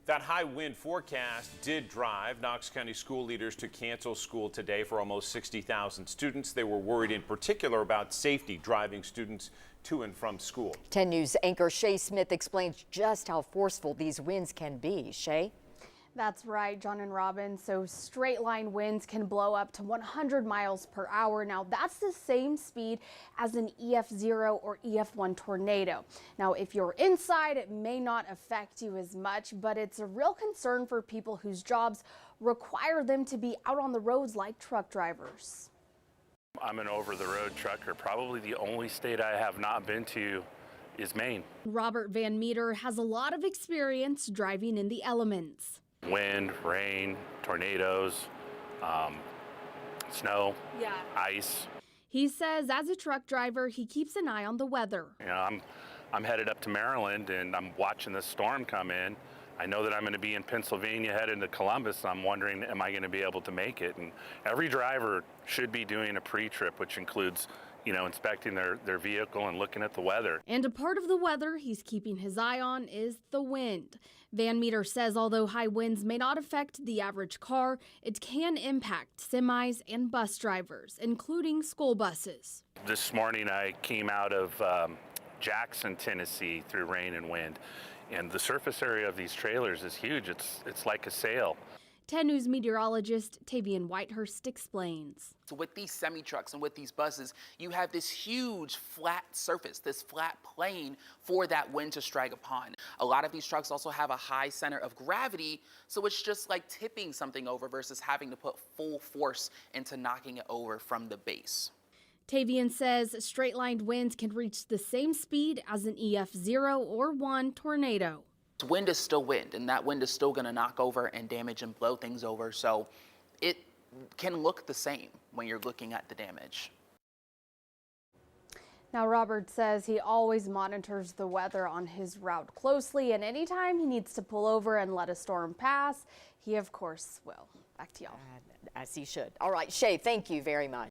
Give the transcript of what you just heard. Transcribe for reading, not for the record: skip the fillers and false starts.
That high wind forecast did drive Knox County school leaders to cancel school today for almost 60,000 students. They were worried in particular about safety driving students to and from school. 10 News anchor Shay Smith explains just how forceful these winds can be. Shay? That's right, John and Robin. So straight line winds can blow up to 100 miles per hour. Now that's the same speed as an EF0 or EF1 tornado. Now if you're inside, it may not affect you as much, but it's a real concern for people whose jobs require them to be out on the roads like truck drivers. I'm an over-the-road trucker. Probably the only state I have not been to is Maine. Robert Van Meter has a lot of experience driving in the elements. Wind, rain, tornadoes, snow, ice. He says as a truck driver, he keeps an eye on the weather. You know, I'm headed up to Maryland and I'm watching this storm come in. I know that I'm going to be in Pennsylvania headed to Columbus. I'm wondering, am I going to be able to make it? And every driver should be doing a pre-trip, which includes, you know, inspecting their vehicle and looking at the weather. And a part of the weather he's keeping his eye on is the wind. Van Meter says although high winds may not affect the average car, it can impact semis and bus drivers, including school buses. This morning I came out of Jackson, Tennessee through rain and wind, and the surface area of these trailers is huge. It's like a sail. 10 News meteorologist Tavian Whitehurst explains. So with these semi-trucks and with these buses, you have this huge flat surface, this flat plane for that wind to strike upon. A lot of these trucks also have a high center of gravity, so it's just like tipping something over versus having to put full force into knocking it over from the base. Tavian says straight-lined winds can reach the same speed as an EF0 or 1 tornado. Wind is still wind, and that wind is still going to knock over and damage and blow things over, so it can look the same when you're looking at the damage. Now, Robert says he always monitors the weather on his route closely, and anytime he needs to pull over and let a storm pass, he of course will. Back to y'all. As he should. All right, Shay, thank you very much.